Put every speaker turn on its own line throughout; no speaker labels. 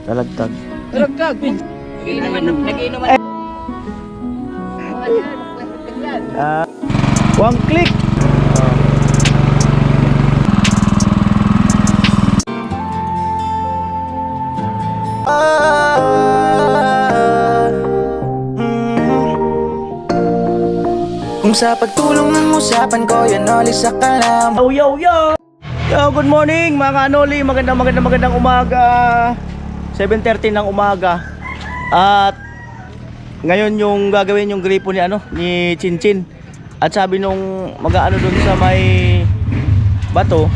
Talagtag.
Talagtag. Nag-iinuman.
One click.
Kung sa pagtulong ng usapan ko, yan oli sa kalam.
Yo, yo, yo! Yo, good morning mga kanoli. Magandang umaga. 7:30 ng umaga. At ngayon yung gagawin yung gripo ni ni Chinchin. At sabi nung mag-aano dun sa may bato,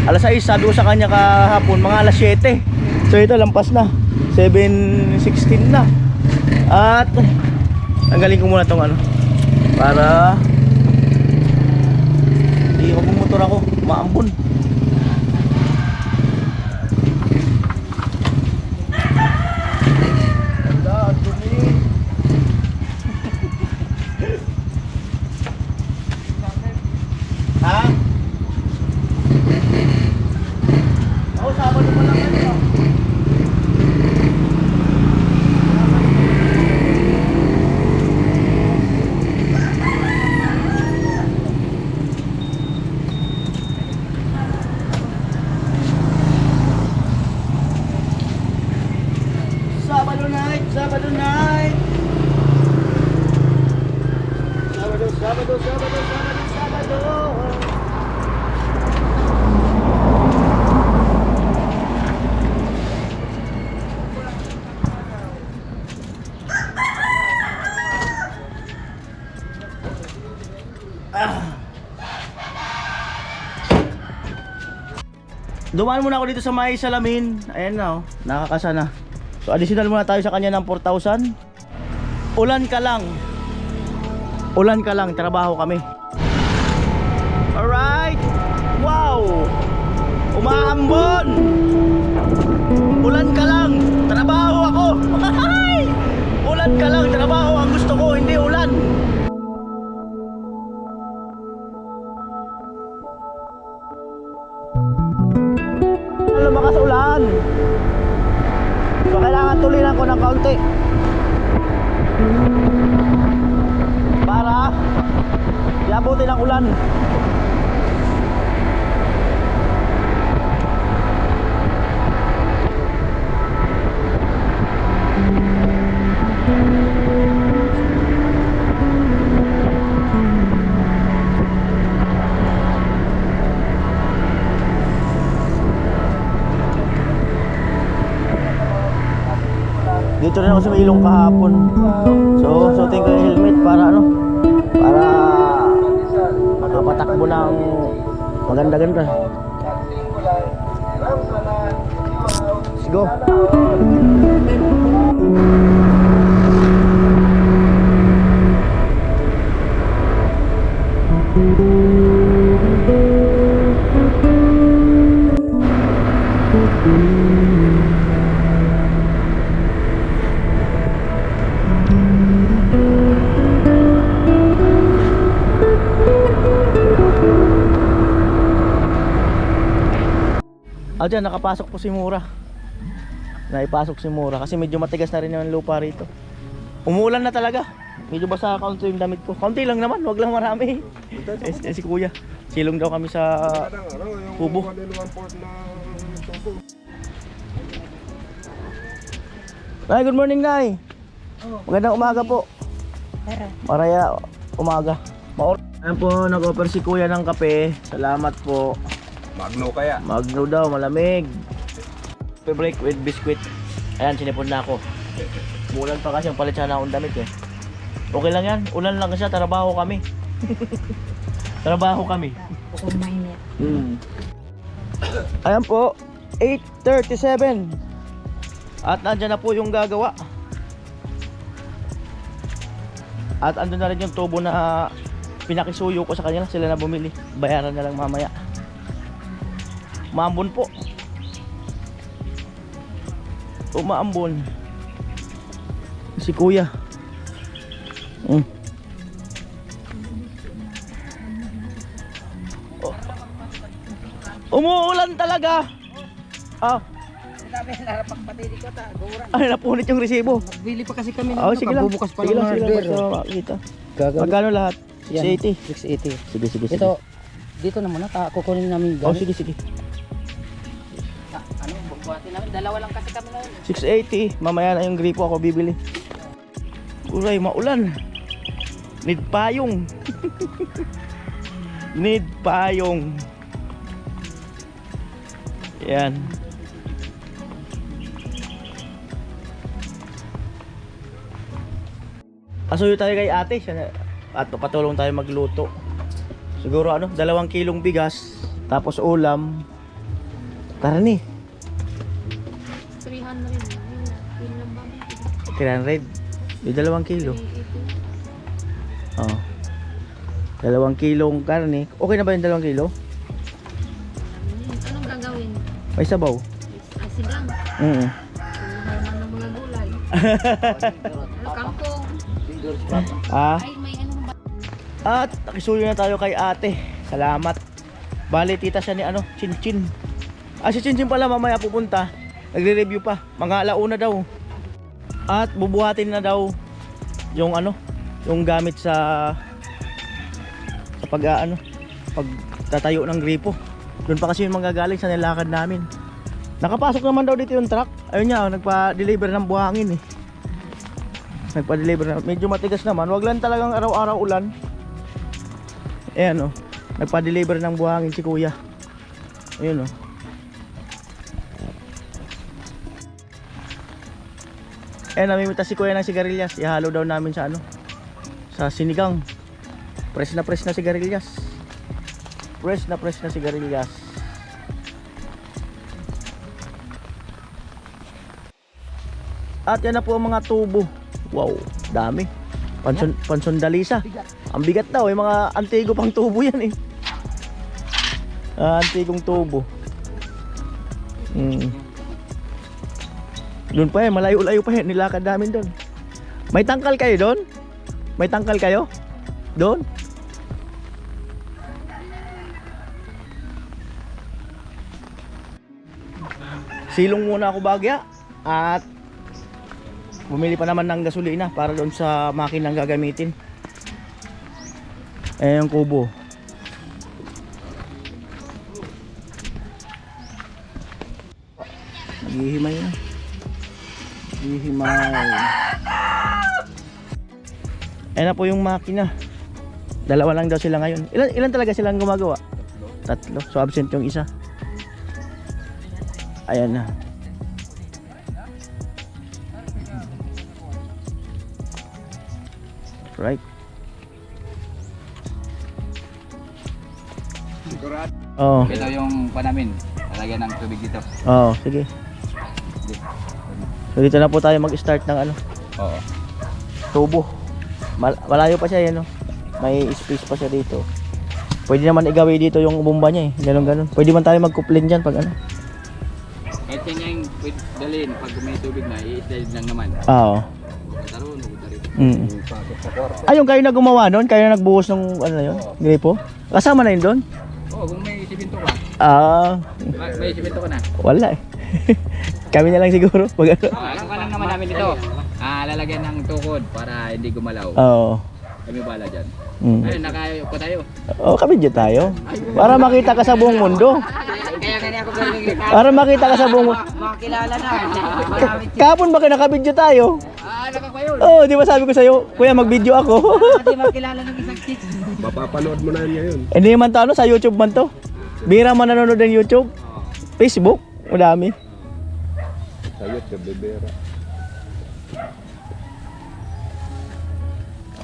alas 6, sabi ko sa kanya kahapon mga alas 7. So ito lampas na, 7:16 na. At tanggalin ko muna tong para hindi magmumotor ako, maambon. Ha? Oh, Sabado pa lang yan. Sabado night. Sabado. Dumaan muna ako dito sa may salamin. Ayan na, nakakasa na. So additional muna tayo sa kanya ng 4,000. Ulan ka lang, trabaho kami. Alright. Wow, umaambon. Ulan ka lang, trabaho ako. Ulan ka lang, trabaho ang gusto ko, hindi ulan. Lumakas ulan. So kailangan tulinan ko ng kaunti para iabutin ang ulan. Dito rin ako sa may ilong kahapon. So, suotin ko yung helmet para para makapatakbo ng maganda-ganda. Let's go. Diyan, nakapasok po si Mura. Naipasok si Mura kasi medyo matigas na rin yung lupa rito. Umuulan na talaga. Medyo basa kaunti yung damit ko. Kaunti lang naman, wag lang marami. Si Kuya, silong daw kami sa kubo. Nay, good morning, Nay. Magandang umaga po. Maraya umaga. Ayan po, nag-offer si Kuya ng kape. Salamat po.
Magno kaya?
Magno daw, malamig. Break with biscuit. Ayan, sinipon na ako. Umulan pa kasi ang palit sana akong damit eh. Okay lang yan, ulan lang kasi, trabaho kami. Trabaho kami.
Kung mainit.
Ayan po, 8:37. At nandyan na po yung gagawa. At andun na rin yung tubo na pinakisuyo ko sa kanila. Sila na bumili, bayaran na lang mamaya. Maambon po. Umaambon si Kuya. Umuulan talaga.
namin, narapak pati di ko ta, guran.
Ay, napunit yung resibo.
Bili pa kasi kami
Oo, sige lang.
bubukas pa
Sige lang,
lang
sige lang. Basta makikita. Magkano lahat? 680.
680.
Sige, sige, sige.
Ito, dito na muna, kukunin namin
Oh,
gamit.
sige, sige.
Ano, bubuhatin namin, dalawa lang kasi kami ngayon.
680. Mamaya na yung gripo ako bibili. Uray, maulan. Need payong. Need payong. Yan. Asuyo tayo kay ate. At patulong tayo magluto. Siguro 2 kilong bigas. Tapos ulam. Karani.
300 yun na. Yun lang ba?
300. Yung 2 kilo.
380.
Oh. 2 kilong karne. Okay na ba yung 2 kilo?
Anong gagawin?
May sabaw.
Sigang. Naman ng mga gulay. Kangkong.
Ah.
Ay, may anong ba?
At nakisuyo na tayo kay ate. Salamat. Bali tita siya ni Chinchin. Si Chinchin pala mamaya pupunta. Nagre-review pa. Mga 1:00 daw. At bubuhatin na daw yung yung gamit sa pagtatayo ng gripo. Doon pa kasi yung manggagaling sa nilakad namin. Nakapasok naman daw dito yung truck. Ayun niya, nagpa-deliver ng buhangin eh. Nagpa-deliver na. Medyo matigas naman. Wag lang talagang araw-araw ulan. Ayan nagpa-deliver ng buhangin si kuya. Ayun namimitas si kuya ng sigarilyas. Ihalo daw namin sa sa sinigang. Press na sigarilyas. Press na sigarilyas. At yan na po ang mga tubo. Wow, dami. Pansondalisa. Ang bigat daw, yung mga antigo pang tubo yan eh. Antigong tubo. Doon pa malayo-layo pa yan. Nilakad namin doon. May tangkal kayo doon? May tangkal kayo? Doon? Silong muna ako bagya. At bumili pa naman ng gasolina para doon sa makinang gagamitin. Yung kubo. Naghihimay na. Naghihimay. Ayan na po yung makina. 2 lang daw sila ngayon. Ilan talaga silang gumagawa? 3. So absent yung isa. Ayan na. Right.
Sigurado.
Oh.
Ito yung namin, lalagyan ng tubig dito.
Oh, sige. So dito na po tayo mag-start ng
Oo.
tubo. Malayo pa siya May space pa siya dito. Pwede naman igawi dito yung bomba niya Ganon. Pwede man tayo magkuplin diyan pag
Kahit yan yung dalhin, pag may tubig na, i-slide lang naman.
Oo.
Pupunta roon, pupunta rito.
Yung kayo na gumawa noon? Kayo na nagbuhos ng yun? Gripo? Kasama na yun doon?
Oo, kung may simento ka. May simento ka na.
Wala Kami na lang siguro. Pag
Ang kanan naman namin dito, lalagyan ng tukod para hindi gumalaw.
Oo.
Kami bala dyan.
Mm.
Ayun, nakayo pa tayo.
Kami dyan tayo. Para makita ka sa buong mundo.
Kaya ako galing
Para makita ka sa buong mundo.
makakilala na.
Kahapon ba nakabidyo tayo?
Naka yun.
Oo, di ba sabi ko sa'yo, kuya mag-video ako.
Hindi makilala ng isang chicks.
Mapapanood mo na yan ngayon.
Hindi man to sa YouTube man to. Bira man nanonood ng YouTube. Facebook, madami.
Sa YouTube, bebera.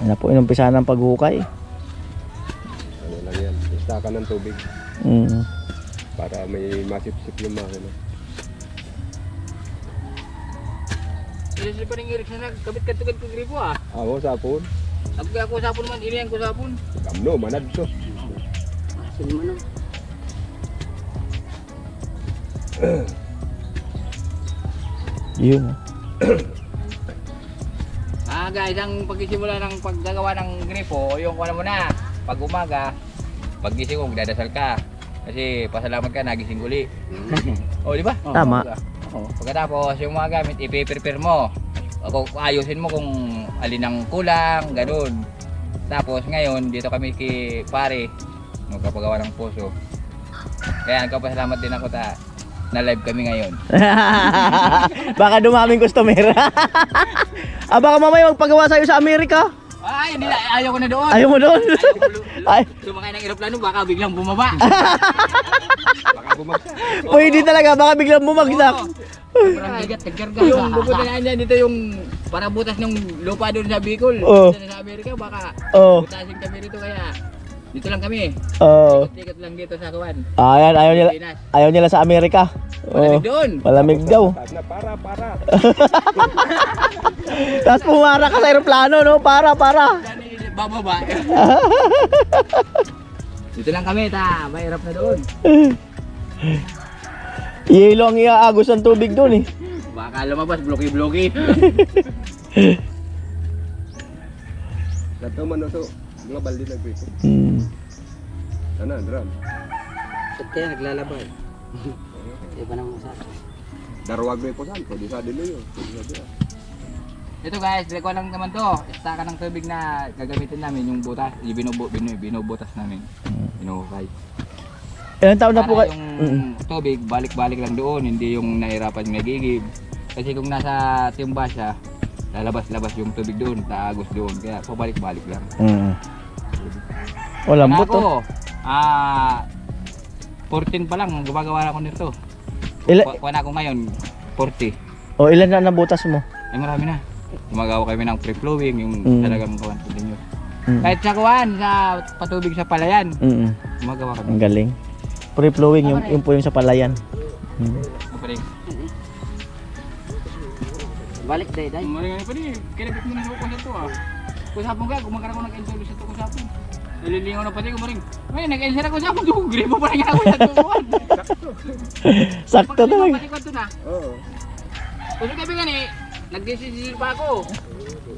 Ano po, inumpisa ng paghukay.
Ano lang yan, istaka ng tubig para may masip-sip yung makina.
Ilisip ko ng irik na kabit-katugad ko gripo
Ako, sapon.
Sabi ako sapon man, iniyan ko sapon.
Kamno, manadso.
Sino man
Yun.
Guys, ang pagsisimula ng paggagawa ng gripo, yung kuha mo na, pag umaga, paggising mo, magdadasal ka. Kasi pasalamat ka, nagising uli. O, di ba?
Tama.
Oh, pagkatapos yung mga gamit, ipe-prepare mo. Ayusin mo kung alin ang kulang, ganun. Tapos ngayon, dito kami kay pare, magpapagawa ng puso. Kaya nagpapasalamat din ako na live kami ngayon.
Baka dumaming customer. Baka mamaya magpagawa sa'yo sa Amerika.
Ay, hindi na, ayaw ko na doon.
Ayaw mo doon? Ay,
Sumakay ng eroplano, baka biglang bumaba.
Baka bumagsak.
pwede talaga, baka biglang bumagsak.
Sobrang bigat, nagkarga. Yung pupuntahan niya dito yung para butas ng lupa doon sa Bicol.
Oh.
Sa Amerika, baka
Oh.
butasin kami rito kaya dito lang kami.
Oh.
Tikat lang dito sa Kawan.
Ayan,
Pilipinas.
ayaw nila sa Amerika. Oh.
Malamig doon.
Malamig daw.
Taas na, para.
Tapos pumara ka sa aeroplano, no? Para.
Dani, bababa. Dito lang kami, mahirap na doon.
Yelo ang iaagos ng tubig doon eh.
Baka lumabas, bloki-bloki.
Dato man ito, mga balde na grito. Sana, drum.
Kaya naglalabay. Iba nang usapan.
Darwag may posan, pwede sa dilo yun.
Ito guys, ko lang naman to. Istaka ng tubig na gagamitin namin yung butas, yung binubutas namin. Binuhukay.
Ilang taon na po
Para
kayo?
yung tubig, balik-balik lang doon, hindi yung nahirapan nagigib. Kasi kung nasa timba siya, lalabas-labas yung tubig doon, taagos doon. Kaya pabalik-balik lang.
O, lambot to.
Ako, 14 pa lang, gumagawa ako nito. Kuha na ako ngayon, 40.
O, ilan na nabutas mo?
Ay marami na. Gumagawa kami ng free-flowing, yung talagang kawan po din yun. Kahit sa kuwan, sa patubig sa palayan, gumagawa kami.
Ang galing. Free flowing, yung po yung sa palayan.
Balik day. Maring pa rin, kinabit mo na sa kuwan ito Kusapon ka, kumakaroon ko ng-ensure sa ito kusapon. Nalilingaw na pati ko maring. May nag-ensure ako sa kusapon, gripo pa rin ako sa tukuan.
Sakto talaga.
Pati ko ito na.
Oo.
Kung sabi nga ni, nag-desisir pa ako.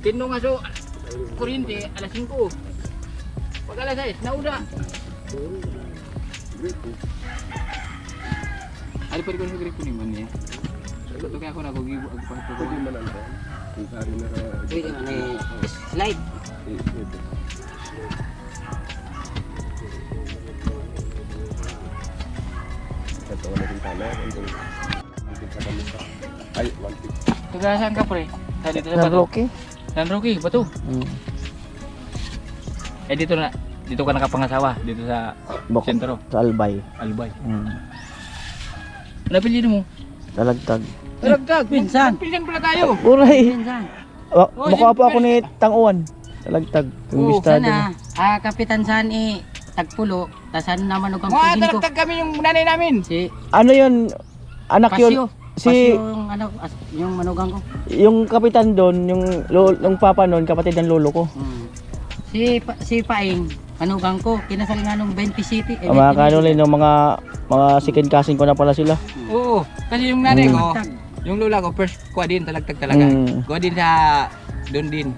Tinong nga so, kuryente, alas 5. Pag alas 6, nauda. Ano pa rin ko sa gripo ni man niya? Ito kaya ako nagugibo ang
Pwede
pagtukuan.
man ang drum. Kung sari na ka.
Pwede man slide.
Ito. Ito na din tala. Hindi sa kamisa. Ay, 150.
Taga saan ka pre? Sa dito sa
San
bato?
Roque?
San Roque, bato. Eh dito ka nakapangasawa, dito sa
Bako.
sentro,
Sa Albay.
Albay. Ano apelyido mo?
Talagtag.
Talagtag, pinsan. Pinsan pala tayo.
Uray!
Pinsan.
Mukha po ako ni Tanguan. Talagtag. Yung bistado mo.
Kapitan saan tagpulo, tasan naman og ang
Mga
pugin ko.
talagtag kami yung nanay namin.
Si
Ano yun? Anak yun?
Pasyo.
Si,
yung yung manugang ko.
yung kapitan doon, yung papa noon, kapatid ng lolo ko.
Si Paing, manugang ko, kinasal nga nung 20 City.
Mga kanulin, mga second cousin ko na pala sila.
Oo, kasi yung nanay ko, yung lola ko, first kuha din, talagtag talaga. Kuha din sa, doon din.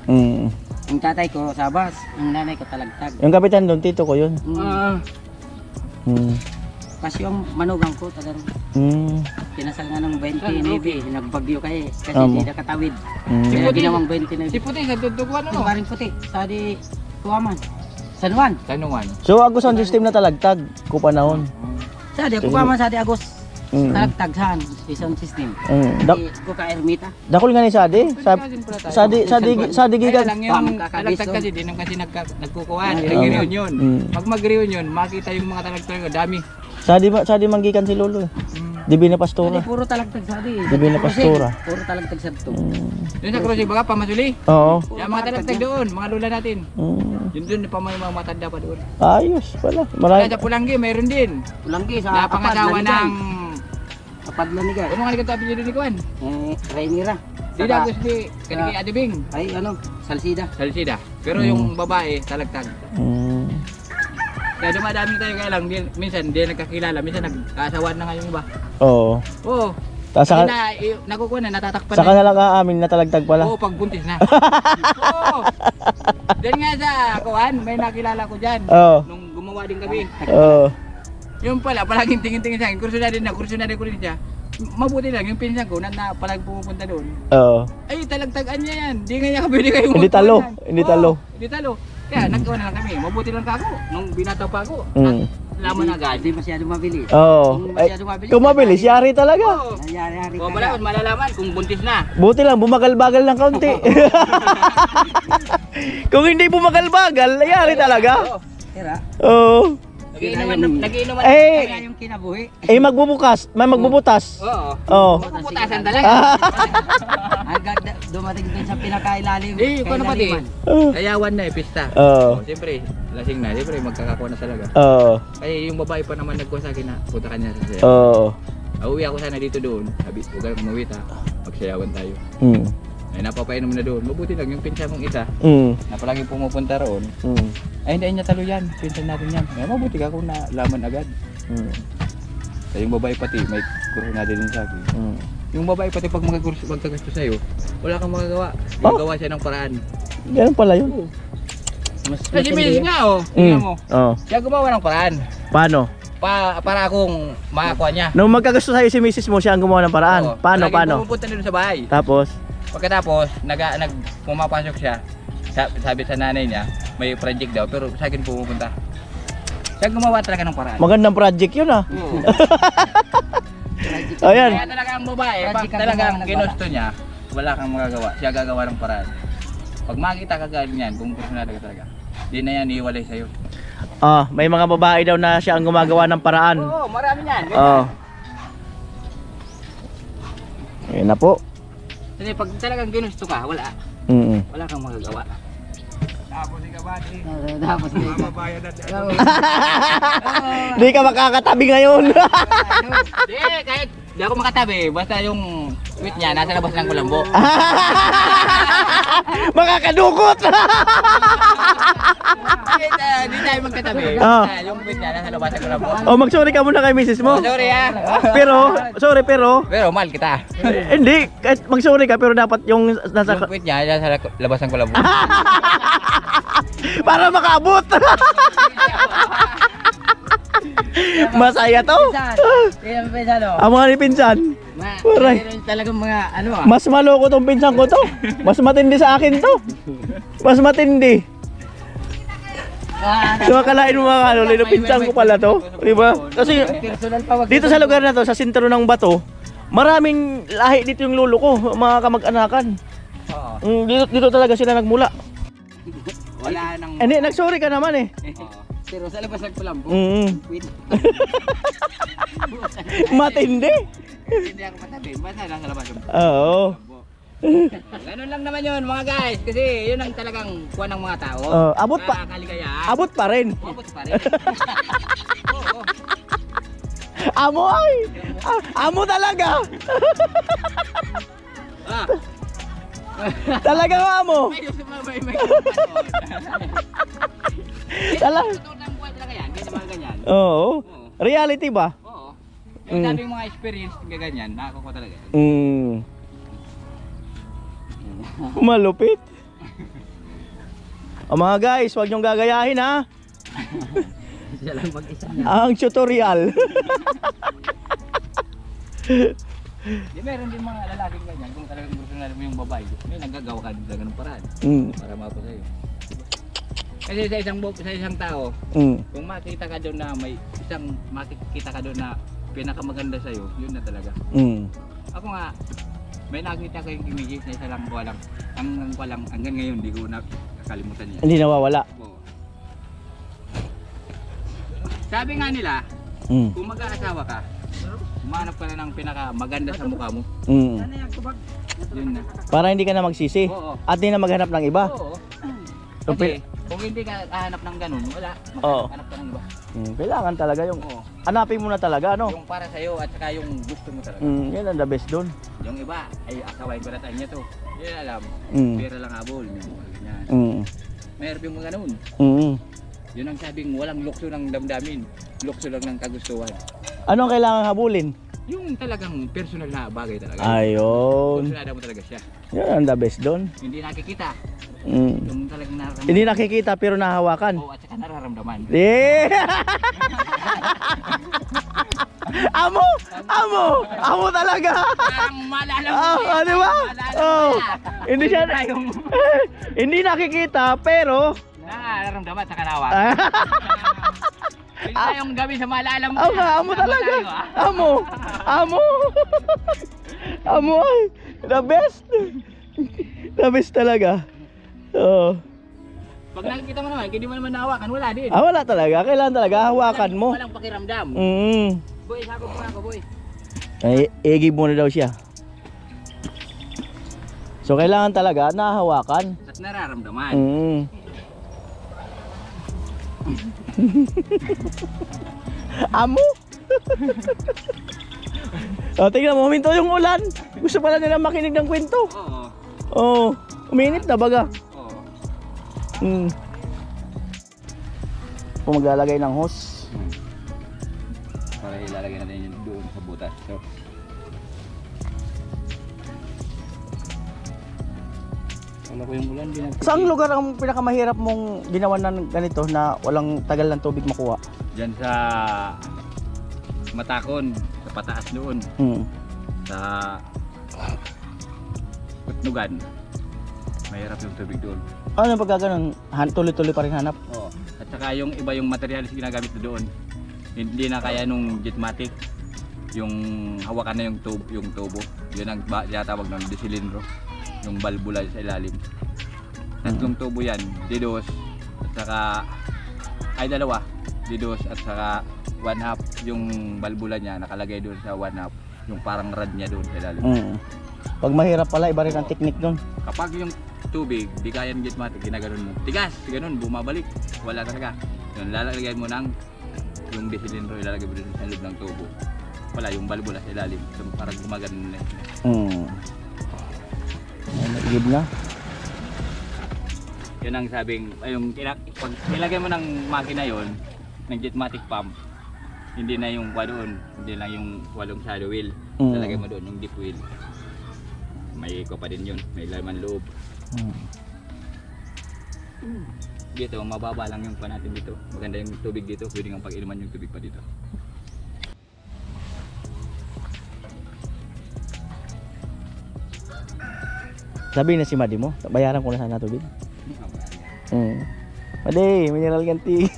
Yung tatay ko, Sabas. Yung nanay ko, Talagtag.
Yung kapitan doon, tito ko yun.
Kasi yung manugang ko, talagang kinasal nga ng 20 Navy. Nagbagyo kayo kasi hindi nakatawid. Kaya ginawang 20 Navy.
Si Puti, sa tutukuan
Yung
ano?
paring puti, sa di Tuaman. San Juan.
Tanungan.
So, ako sound system na talagtag ko panahon.
Sa di Tuaman, sa di Agos.
Mm.
Talagtag saan? Sound system.
Dak
Di ko ka Ermita.
dakol nga ni Sadi. Sadi
Kaya
gikan.
lang yung
magkakagis
talagtag
doon.
kasi, di naman kasi nagkukuhan, nag-reunion. Pag mag-reunion, makita yung mga talagtag, dami.
Sadi manggikan si lolo. Dibi na pastora.
Puro talagtag sa di.
Dibi na pastora.
Puro talagtag sa to.
Doon sa Cruz, baga, pamasuli.
Oo.
Yung mga talagtag doon, mga lula natin. Yun doon, pa may mga matanda pa doon.
Ayos pala.
Kaya
Marami.
sa Pulanggi, mayroon din.
Ulanggi sa
Napangasawa ng...
Apadla ni Gay.
Ano nga nagkatabi nyo doon ni Kuan?
Rainira.
Di na gusto ni kaniki Adibing.
Ay Salsida.
Salisida. Pero yung babae, talagtag. Kaya dumadami tayo kaya lang, minsan di nagkakilala, minsan nagkasawaan na nga yung iba.
Oo.
Oo.
Tapos
Kasi
saka,
nakukuha na, natatakpan
saka na lang aamin na talagtag pala.
Oo, pag buntis na. Oo. Diyan nga sa Kuan, may nakilala ko dyan.
Oo.
Nung gumawa din kami.
Oo.
Yung pala, palaging tingin-tingin sa akin, kurso na din ko rin siya. mabuti lang yung pinsan ko na palag pumupunta doon.
Oo.
Ay, talagtagan niya yan. Hindi nga niya kabili kayo.
Hindi talo, hindi talo.
Hindi talo. Kaya nagkawa na lang kami. Mabuti lang ako. Nung binata pa ako.
Mm.
Laman agad.
Hindi masyadong mabilis.
Oo.
Kung
Ay,
masyadong mabilis,
kung mabilis, yari talaga.
Oo.
Nangyari-hari
O malalaman, malalaman kung buntis na.
Buti lang, bumagal-bagal ng kaunti. Kung hindi bumagal-bagal, yari talaga.
Oo.
Tira.
Oo.
Nagiinuman.
Eh,
Kaya yung kinabuhi.
magbubukas, may magbubutas.
Oo.
Oo.
Puputasan talaga.
Hanggang dumating dun sa pinakailalim.
Eh, kung ano pati.
Oo.
Kayawan na eh, pista.
Oo.
Siyempre, lasing na. Siyempre, magkakakuha na talaga.
Oo.
Kaya yung babae pa naman nagkuha sa akin na punta ka niya sa sayaw.
Oo.
Uwi ako sana dito doon. Sabi, huwag kang umuwi ha. Magsayawan tayo.
Mm.
Ay, napapainom na doon. Mabuti lang yung pinsan mong isa na palagi pumupunta roon. Ay, hindi niya talo yan. Pinsan natin yan. Ay, mabuti ka kung nalaman agad. Sa yung babae pati, may kurso na din sa akin. Yung babae pati pag magkagasto sa'yo, wala kang magagawa. Gagawa siya ng paraan.
Ganun pala yun.
Kasi misis nga oh. Tingnan mo.
Oo.
Siya gumawa ng paraan.
Paano?
Para akong makakuha niya.
Nung magkagusto sa'yo si misis mo, siya ang gumawa ng paraan.
Oo.
Paano,
Palagi
paano?
pumupunta din sa bahay.
Tapos?
Pagkatapos, pumapasok siya. Sabi sa nanay niya, may project daw, pero sa akin pumupunta. Siya gumawa talaga ng paraan.
Magandang project yun ah.
Oo.
Ayan.
Kaya talaga ang babae, pag
Project ang
talagang
gumawa ng
ginusto niya, wala kang magagawa. Siya gagawa ng paraan. Pag makita ka ganyan, kung personal ka talaga, di na yan iiwalay sa'yo.
Ah, may mga babae daw na siya ang gumagawa ng paraan.
Oo, marami yan.
Oo. Ayun na po.
Kasi pag talagang ginusto ka, wala kang magagawa. Tapos ikaw ba,
Tapos
mababayad na
Hindi ka makakatabi ngayon.
Di, kahit di ako makatabi, basta yung tweet niya, nasa labas ng kulambo.
Makakadukot.
Di tayo magkatabi,
Ah.
basta yung tweet niya, nasa labas ng kulambo.
Oh, mag-sorry ka muna kay misis mo.
Sorry
Sorry pero
pero mahal kita.
hindi, kahit mag-sorry ka pero dapat yung nasa
Yung tweet niya, nasa labas ng kulambo.
para makaabot. Masaya to.
Kaya ang pinsan o.
Ang mga ni pinsan. Aray.
Meron talagang mga ano ah.
Mas maloko tong pinsan ko to. Mas matindi sa akin to. Mas matindi. So akalain mo mga ano, lino pinsan ko pala to. Di ba? Kasi
Personal pa wag.
dito sa lugar na to, sa sentro ng Bato, maraming lahi dito yung lolo ko, mga kamag-anakan.
Oo.
Dito talaga sila nagmula.
Wala nang...
Hindi, nag-sorry ka naman eh.
Oo.
Pero sa labas ng kulambo.
Mm. Matindi.
Hindi ako matabi, basta nasa labas yung
Oo.
kulambo. Ganun lang naman yun mga guys, kasi yun ang talagang kuha ng mga tao.
Abot pa.
Nakakaligaya.
Abot pa rin.
Abot pa rin. Oo.
Amo ay. Amo talaga.
Ah,
Talagang amo.
may gusto mo, may totoo ng buhay talaga yan, ganyan mga ganyan.
Oo. Reality ba?
Oo. Yung sabi yung mga experience ng ganyan, nakakuha talaga.
Malupit. Mga guys, huwag niyong gagayahin ha.
Siya lang mag-isa niya.
Ang tutorial.
Di meron din mga lalaking ganyan, kung talagang gusto na mo yung babae, may nagagawa ka talaga ng paraan para mapo sa'yo. Kasi sa isang tao, kung makita ka doon na makikita ka doon na pinakamaganda sa'yo, yun na talaga. Ako nga, may nakita ko yung images na isa lang ko lang. Hanggang ngayon, di ko nakalimutan niya.
Hindi nawawala.
Oo. Sabi nga nila, kung mag-aasawa ka, umanap ka na ng pinakamaganda sa mukha mo. Yun na.
Para hindi ka na magsisi.
Oo.
At hindi na maghanap ng iba.
Oo. Kasi kung hindi ka hahanap ng ganun, wala.
Oo.
Hanap ka ng iba.
Kailangan talaga yung
Oo.
hanapin mo na talaga, no?
Yung para sa'yo at saka yung gusto mo talaga.
Yan ang the best doon.
Yung iba, ay asawain ko na tayo niya to. Yun alam. Pera lang habol. May mga ganyan. Mayroon yung mga ganun. Yun ang sabing walang lukso ng damdamin. Lukso lang ng kagustuhan.
Ano ang kailangan habulin?
Yung talagang personal na bagay talaga.
Ayun.
Personal mo talaga siya.
Yan ang the best doon.
Hindi nakikita.
Mm.
Yung talagang nararamdaman.
Hindi nakikita pero nahahawakan.
Oo, at saka nararamdaman.
Eh! Amo! Amo! Amo talaga!
Parang malalam
Di ba? Oh, hindi siya
yung
hindi nakikita pero
nararamdaman sa kanawa.
ah,
Pwede tayong gawin sa malalam mo.
amo talaga. Amo. Amo. Amo ay the best. The best talaga. Oh.
Pag nakikita mo naman, hindi mo naman nahawakan, wala din.
Wala talaga. Kailangan talaga hawakan mo.
Walang pakiramdam. Boy, sakop mo ako, boy.
Ay, igib muna daw siya. So kailangan talaga nahawakan.
At nararamdaman.
Amo. Tingnan mo, huminto yung ulan. Gusto pala nila makinig ng kwento.
Oo.
Uminit na baga.
Oo.
Kung maglalagay ng hose.
Para ilalagay natin yun doon sa butas. So, wala ko yung ulan.
Saang lugar ang pinakamahirap mong ginawa ng ganito na walang tagal ng tubig makuha?
Diyan sa Matakon, sa pataas doon. Sa Kutnugan. Mahirap yung tubig doon.
Ano pag gano'n? Tuloy-tuloy pa rin hanap?
Oo. At saka yung iba yung materials ginagamit doon. Hindi na kaya nung jetmatic. Yung hawakan na yung tubo. Yun ang tinatawag ng desilindro. Yung balbula sa ilalim. Tatlong tubo yan. Didos. At saka ay dalawa. Didos at saka 1/2 yung balbula niya nakalagay doon sa 1/2. Yung parang rod niya doon sa ilalim.
Pag mahirap pala, iba rin ang technique doon.
Kapag yung tubig, di kaya ng jetmatic, ginaganon mo. Tigas, ganun, bumabalik. Wala talaga. Yun, lalagay mo ng yung desilindro, ilalagay mo dun sa loob ng tubo. Wala, yung balbula sa ilalim. So, parang gumaganon na.
Ay, nag-give na.
Yun ang sabing, pag nilagay mo ng makina yon ng jetmatic pump, hindi na yung doon, hindi na yung walong shadow wheel. Lalagay mo doon yung deep wheel. May iko pa din yun, may laman loob. Dito, mababa lang yung pa natin dito. Maganda yung tubig dito, pwede kang pag-inuman yung tubig pa dito.
Sabi na si Madi mo, bayaran ko na sana tubig. Madi, mineral ganti.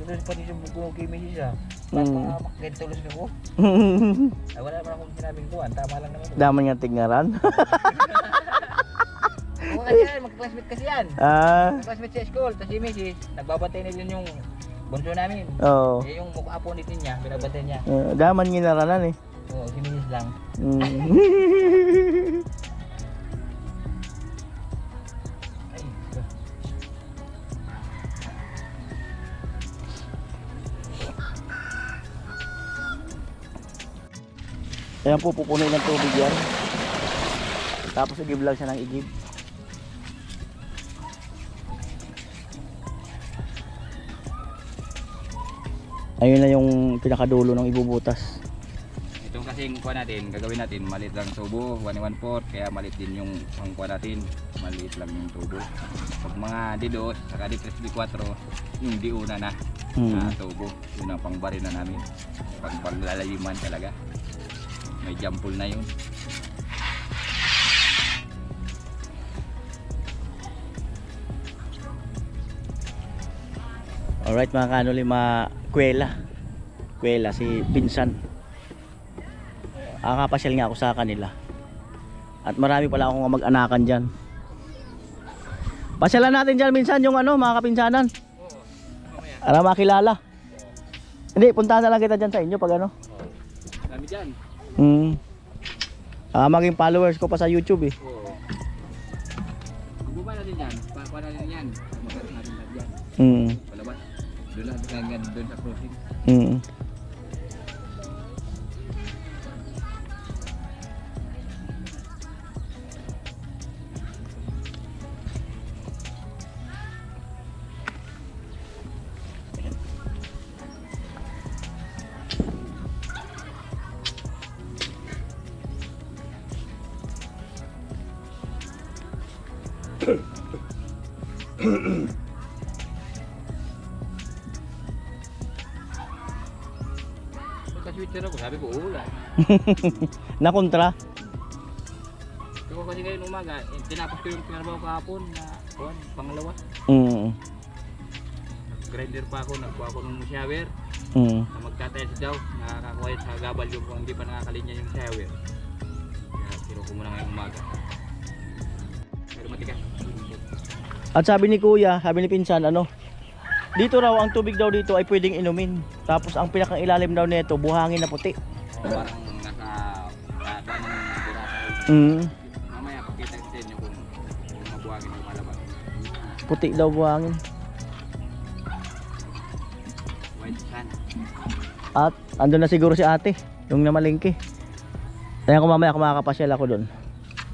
Tulos pa rin yung bugong kimi siya. Ganito tulos ko. Ay, wala naman akong sinabing kuhan, tama lang naman.
Daman nga tignaran.
Oo kasi yan, mag-classmate kasi yan. Mag-classmate sa school, tapos si Mrs. Nagbabantay na din yung bunso namin.
Oo.
Eh, yung mukha po nito niya, binabantay niya.
Daman ginaranan eh.
Oo, si Mrs. lang. Ay, ito.
Ayan po, pupunuin ng tubig yan. Tapos igib lang siya ng igib. Ayun na yung pinakadulo ng ibubutas.
Itong kasing kuha natin, gagawin natin, maliit lang tubo, 1-1/4, kaya maliit din yung pangkuha natin, maliit lang yung tubo. Pag mga D2, saka D3, D4, yung D1 na tubo, yun ang pangbari na namin. Pag paglalayuman talaga, may jampol na yun.
Alright mga kanoli, kuwela si Pinsan. Kapasyal nga ako sa kanila. At marami pala akong mag-anakan dyan. Pasyalan natin dyan minsan yung mga kapinsanan. Para makilala. Hindi, puntahan na lang kita dyan sa inyo pag
Dami dyan.
Maging followers ko pa sa YouTube eh.
Oo. Magbuba natin dyan, pakuha natin yan. Magkaroon natin lahat dyan. Palabas. Doon lang hanggang doon sa crossing. nagka-switcher ako, sabi ko uulan.
Nakontra?
Ito kasi ngayon umaga, tinapos ko yung pinarbaho kahapon na pangalawa. Grinder pa ako, nagkuha ako ng shower. Na magtatiles daw, nakakakuha sa gabal yung kung hindi pa nakakalinya yung shower. Kaya tiro ko muna ngayong umaga. Pero matigas.
At sabi ni Kuya, sabi ni Pinsan, ano, dito raw ang tubig daw dito ay pwedeng inumin. Tapos ang pinakang ilalim daw nito, buhangin na puti.
Parang nasa katuan ng burasa. Mamaya pakita ko sa inyo kung mabuhangin yung malabas.
Puti daw buhangin.
White sand.
At andun na siguro si ate, yung namalingki. Kaya ko mamaya kumakapasyal ako doon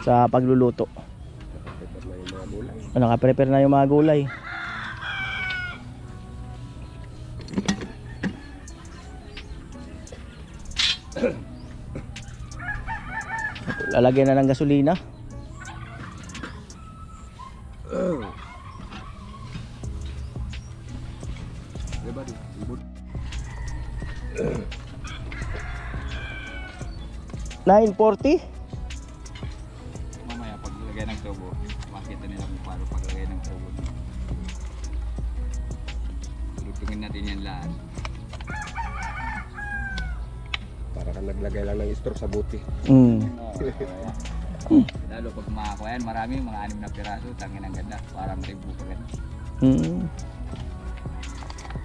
sa pagluluto. Nakaprepare na yung mga gulay. Lalagyan na ng gasolina. $9.40.
Mamaya paglagay ng tubo, makita nila kung paano paglagay ng tubo. Lutungin natin yan lahat.
Para kang naglagay lang ng straw sa buti.
Lalo pag makakuha yan, marami, mga 6 na piraso, tangin ang ganda, parang ribu ka ganda.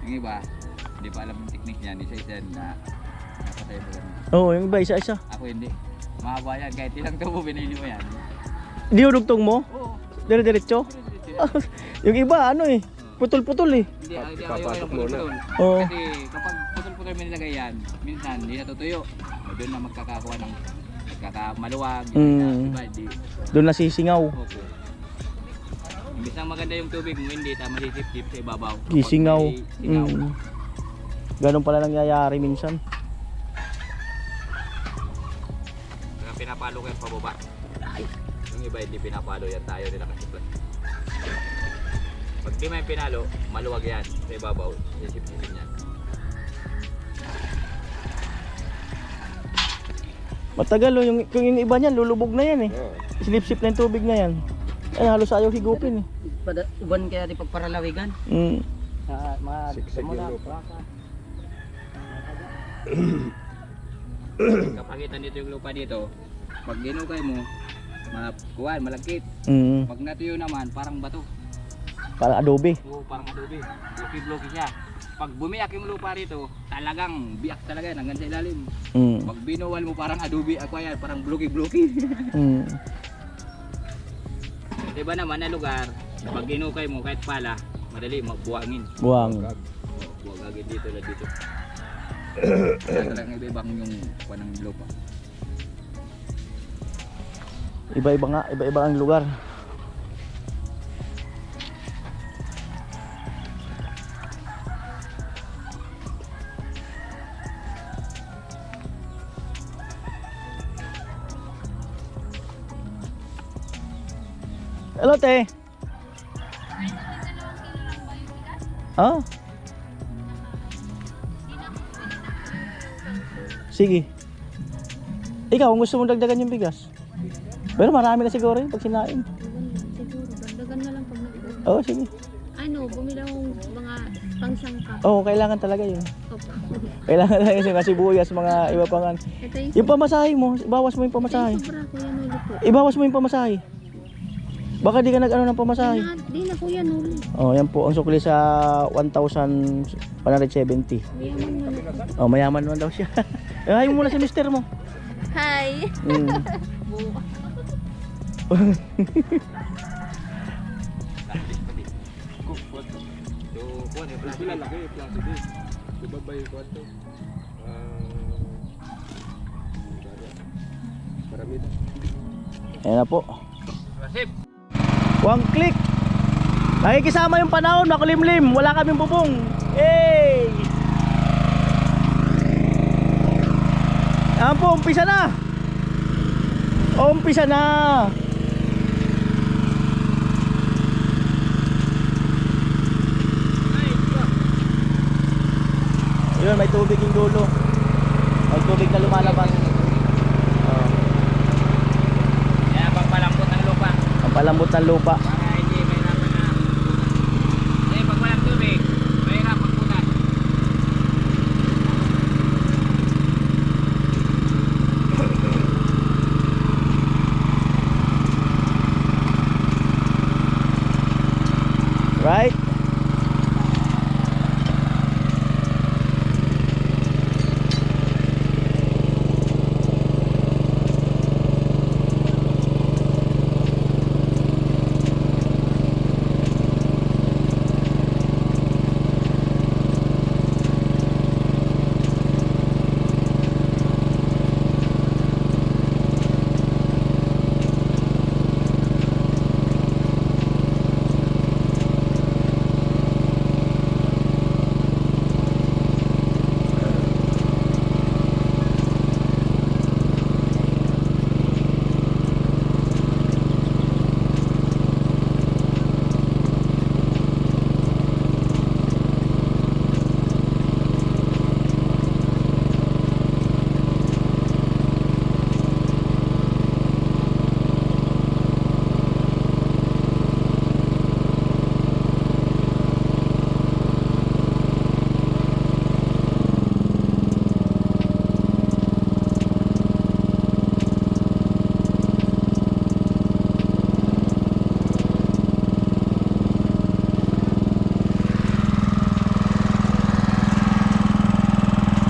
Yung iba, hindi pa alam yung technique niyan, isa-isa na napatay pa ganda.
Oo, yung iba isa-isa.
Ako hindi, mahaba yan, kahit ilang tubo binili mo yan.
Dinudugtong mo?
Oo,
Dire-diretso? Yung iba ano eh, putol-putol eh.
hindi ako
Ipapasok
yung
muna.
putol.
Oo.
Kasi kapag putol-putol mo nilagay yan, minsan hindi natutuyo. Doon na magkakakuha ng magkakamaluwag. Diba, di.
Doon nasisingaw.
Opo. Imbis na maganda yung tubig mo, hindi tama masisip-sip sa ibabaw. Kapag
Sisingaw.
may singaw.
Ganun pala nangyayari minsan.
Kaya pinapalo kayo pababa. Yung iba hindi pinapalo yan, tayo nila kasi plus. Pag di may pinalo, maluwag yan sa ibabaw. Sisip-sipin yan.
Matagal oh, yung iba niyan lulubog na yan eh. Silip-sip na yung tubig na yan. Ay halos ayaw higupin eh.
Uban kaya di pagparalawigan. Sa mga
Siksik yung lupa.
Kapagitan dito yung lupa dito, pag ginugay mo, kuwan, malagkit. Pag natuyo naman, parang bato.
Parang adobe.
Oo, parang adobe. Blocky-blocky siya. Pag bumiyak yung lupa rito, talagang biyak talaga yan hanggang sa ilalim. Pag binuwal mo parang adobe, ako yan, parang blocky-blocky. Diba naman na lugar, pag ginukay mo kahit pala, madali magbuhangin.
Buwang.
Buwagagin dito na dito. Kaya talagang iba-ibang yung kuwan ng lupa.
Iba-iba nga, iba-iba ang lugar. Hello, te. Ah? Sige. Ikaw, kung gusto mong dagdagan yung bigas. Pero marami na siguro yun pag sinain.
Siguro, dagdagan na lang pag nag-order.
Oo, sige.
Ano, bumili akong mga pangsangka.
Oo, kailangan talaga yun.
Opo.
Kailangan talaga yung mga sibuyas, mga iba pang ano.
Ito
Yung pamasahe mo, ibawas mo yung pamasahe.
sobra, kuya Noli po.
Ibawas mo yung pamasahe. Baka di ka nag-ano ng pamasahe.
Di na kuya Noli.
Oh, yan po. Ang sukli sa 1,170.
Mayaman mo na po.
Oh, mayaman naman daw siya. Ay mo muna si mister mo.
Hi!
Plastic pati. So, kuwan yung plastic.
Lalaki, plastic eh. Diba ba yung kwanto? Marami na.
Ayan na po.
Plastic.
One click. Nakikisama yung panahon, makulimlim. Wala kaming bubong. Hey! Ayan po, umpisa na. Umpisa na. Yun, may tubig yung dulo. tubig na lumalabas.
Yan, pagpalambot ng lupa.
Ang palambot ng lupa.
Para hindi may naman na punan. Eh, pag walang tubig, mahirap magpunan.
Right?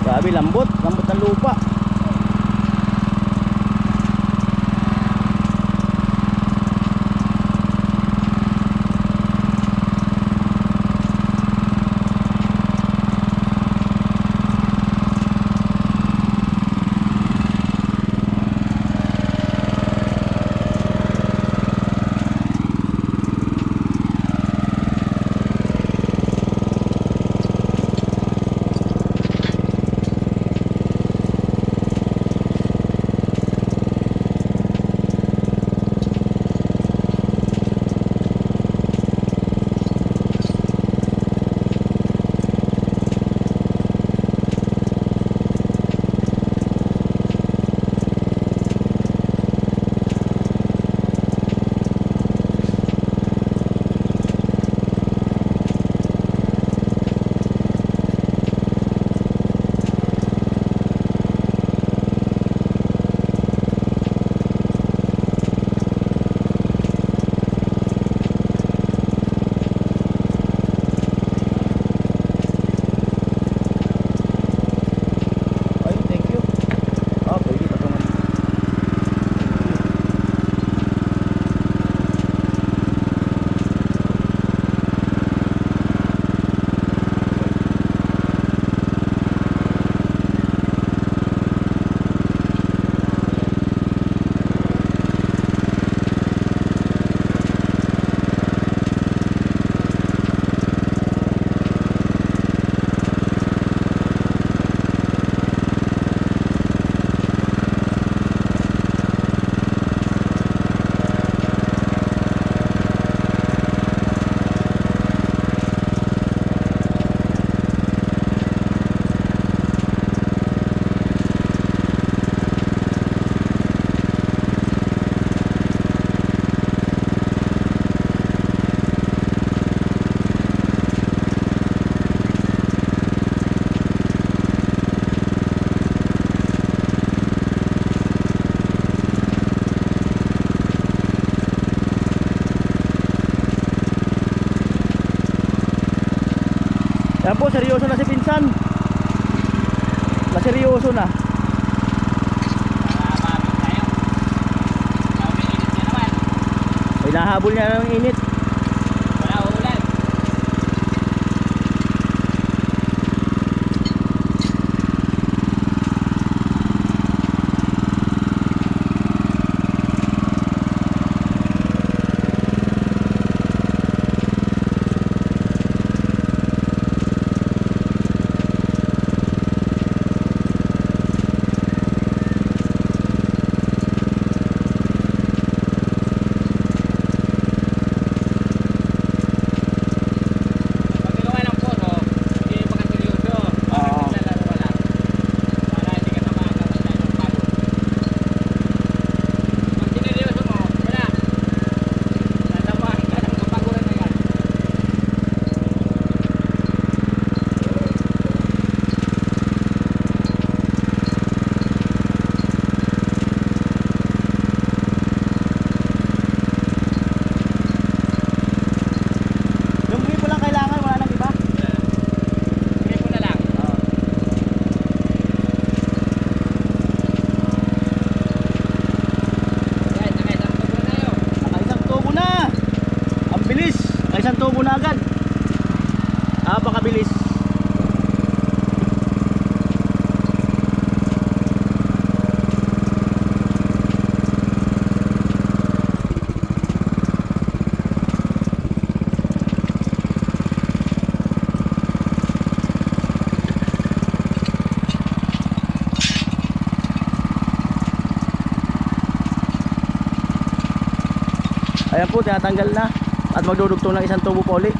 Grabe, lambot ng lupa. Yan po, seryoso na si Pinsan. Seryoso na. Ay, nahabol niya ng init. tubo na agad. Napakabilis. Ayan po, tinatanggal na at magdudugtong ng isang tubo pa uli.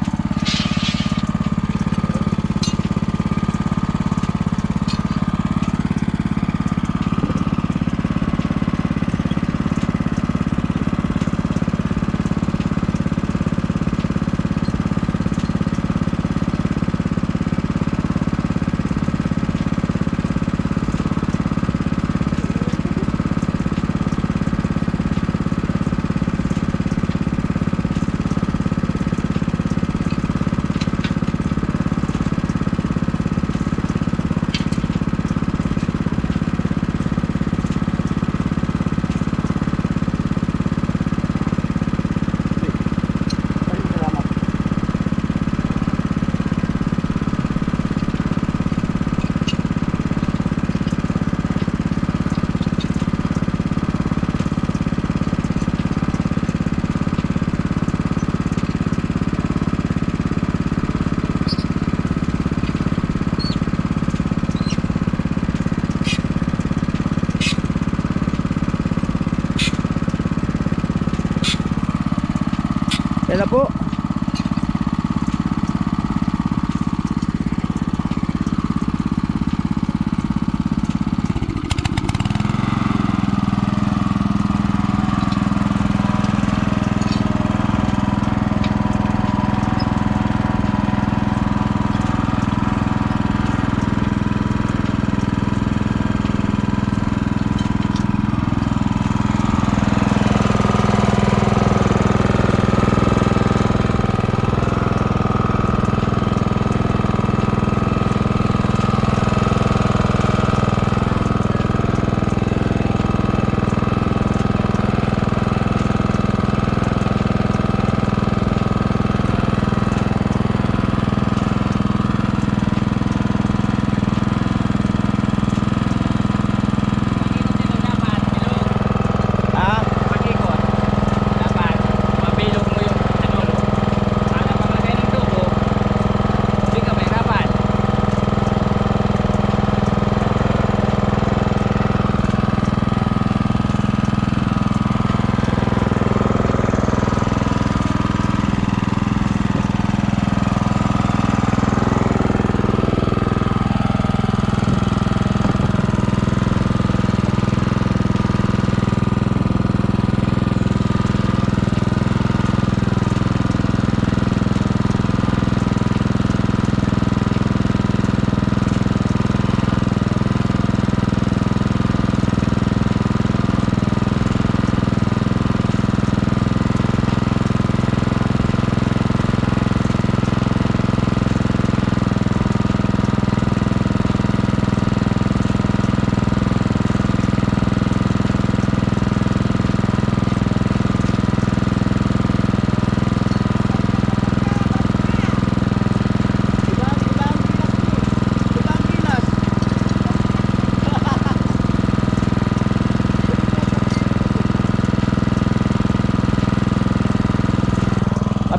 Yan na po.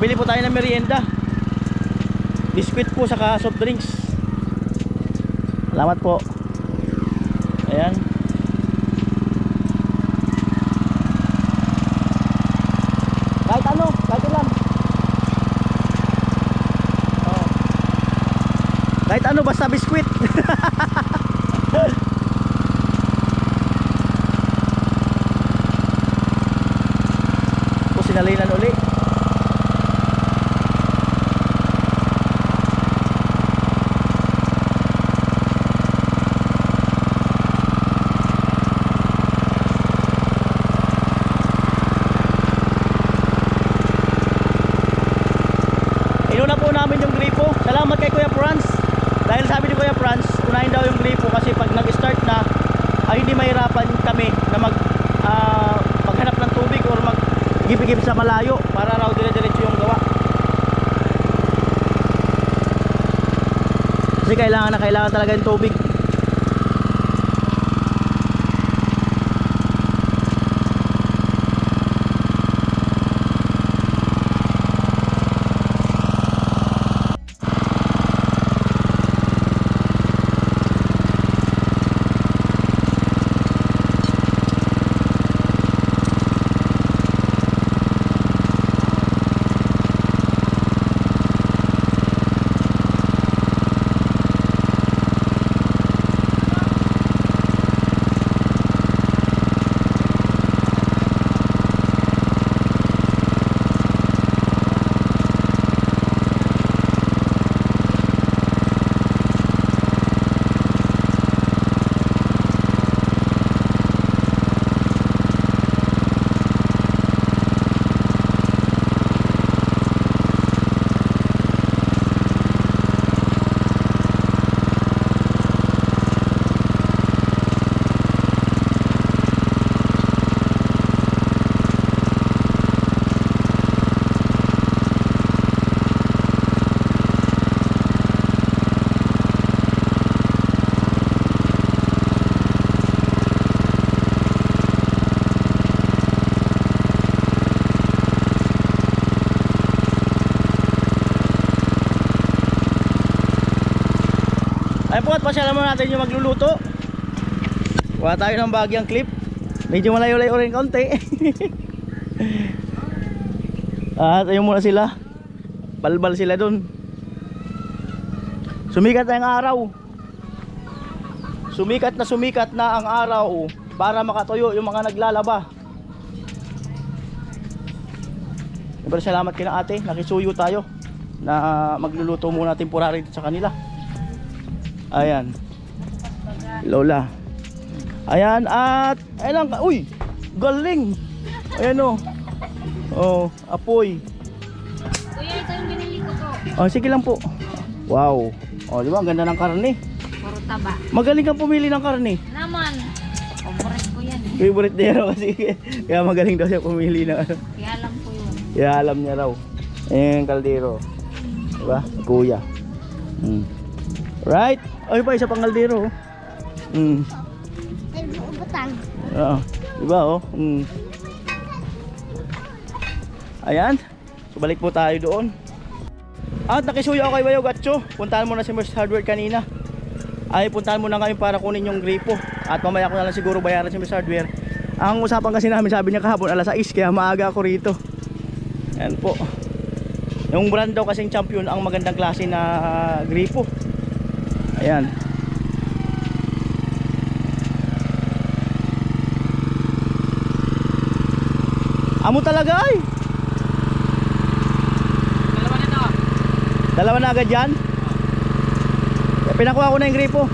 Pabili po tayo ng merienda. Biscuit po saka soft drinks. Salamat po. Ayan. Kahit ano, kahit ilan. Oh. Kahit ano basta biscuit. Po sinalinan uli. Inuna po namin yung gripo. Salamat kay Kuya Franz. Dahil sabi ni Kuya Franz, unahin daw yung gripo kasi pag nag-start na ay hindi mahirapan kami na maghanap ng tubig or mag-gipigip sa malayo para raw dire-diretso yung gawa. Kasi kailangan talaga yung tubig. Ayun po, at pasyalan mo natin yung magluluto. Kuha tayo ng bagyang clip. Medyo malayo-layo rin konti. At ayun muna sila. Balbal sila dun. Sumikat na ang araw. Sumikat na ang araw para makatuyo yung mga naglalaba. Pero salamat kina ate, nakisuyo tayo na magluluto muna temporary sa kanila. Ayan, Lola. Ayan, at ayan lang. Uy, galing. Ayan o. Oh, apoy.
Kuya, ito yung binili ko po.
Oh, sige lang po. Wow. Oh, di ba ang ganda ng karne?
Puro taba.
Magaling kang pumili ng karne.
Naman. Favorite ko yan eh.
Favorite niya raw kasi kaya magaling daw siya pumili ng ano.
Kaya alam ko yun.
Kaya alam niya raw. Ayan, kaldero. Diba? Kuya. Right? Ay pa, isa pang kaldero.
Ay, butang.
Oo. Diba oh? Ayan. So balik po tayo doon. At nakisuyo ako kay Bayo Gatcho. Puntahan mo na si Merce Hardware kanina. Ay puntahan mo na ngayon para kunin yung gripo. At mamaya ko na lang siguro bayaran si Merce Hardware. Ang usapan kasi namin, sabi niya kahapon alas 6, kaya maaga ako rito. Ayan po. Yung brand daw kasing Champion ang magandang klase na gripo. Ayan. Amo talaga ay. Dalawa na agad yan. Pinakuha ko na yung gripo.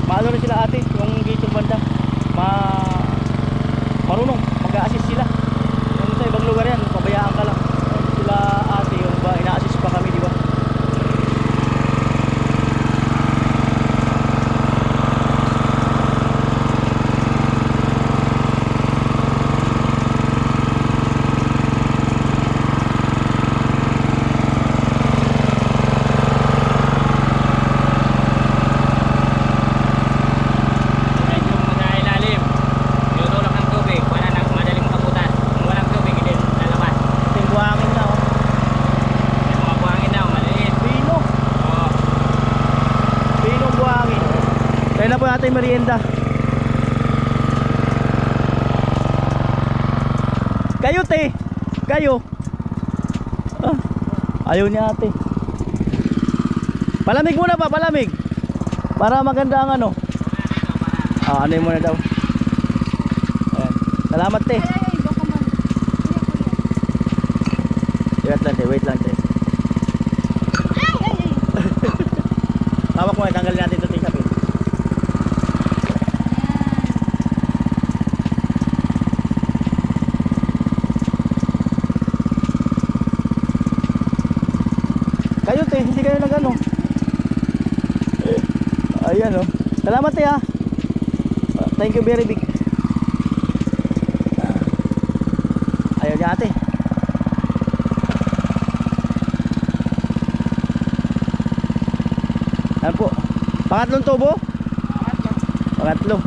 Maano rin sila ate, yung gate banda. Marunong, mag-a-assist sila. Yung sa ibang lugar yan, pabayaan ka lang. Sila ate, yung ba, ina-assist pa kami, di ba? Kaya na po natin merienda. Kayo te. Kayo. Ayaw niya ate. Palamig muna pa, palamig. Para maganda ang ano. Ano yun muna daw. Ayan. Salamat te.
Ay, baka man.
Wait lang te, wait lang te. Hawak mo, tanggalin natin ito te sapin. hindi kayo nag-ano. Ayan oh. Salamat eh ha. Thank you very big. Ayaw niya ate. Ayan po. Pangatlong tubo? Pangatlo.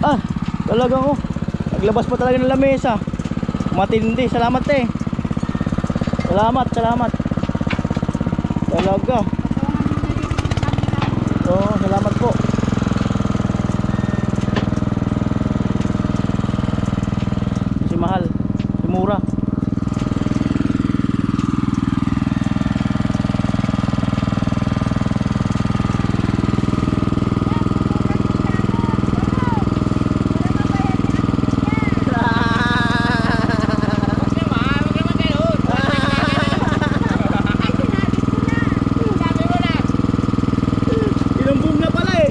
Ah, talagang oh. Naglabas pa talaga ng lamesa. Matindi. Salamat eh. Salamat. Talaga. Oo, salamat po. Si mahal. Si mura. Inumbong na pala eh.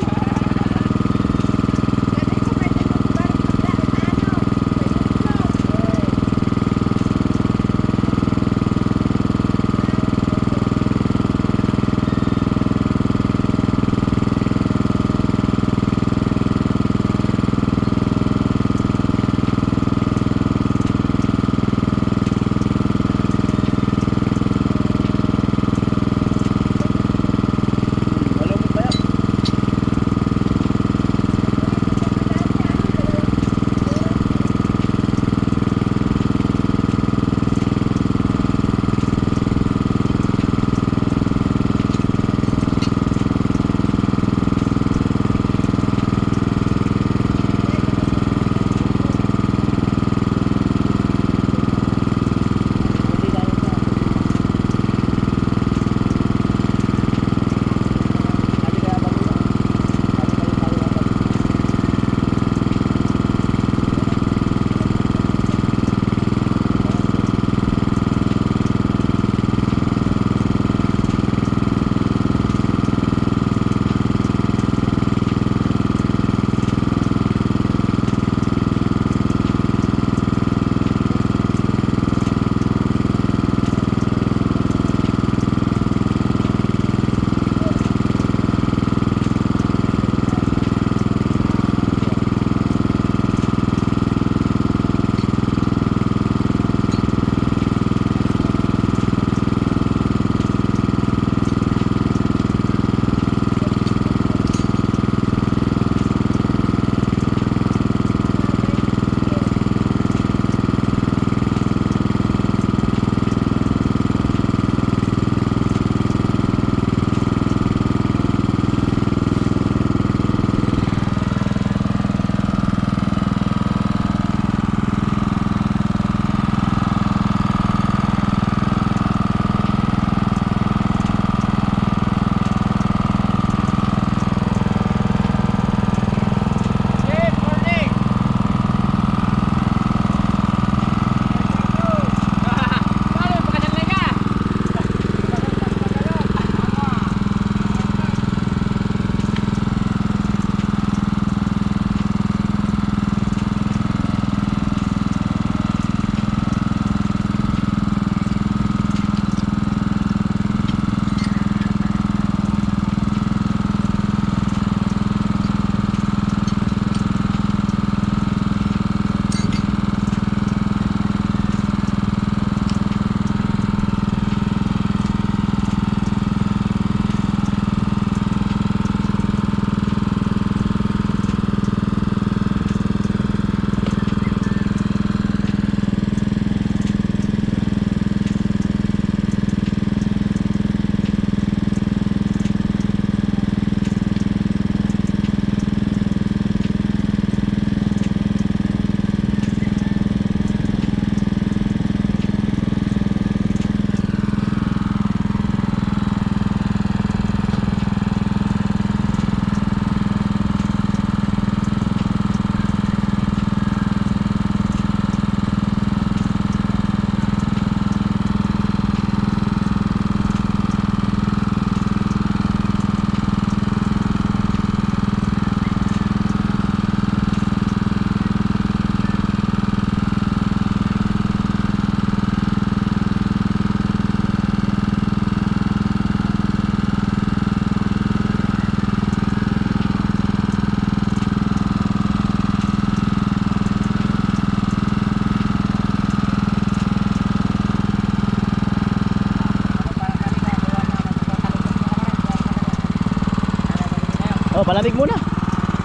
Oh, palamig muna.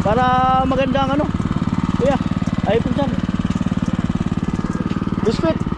Para magandang ano. Kuya, ay pinsan. Biskuit.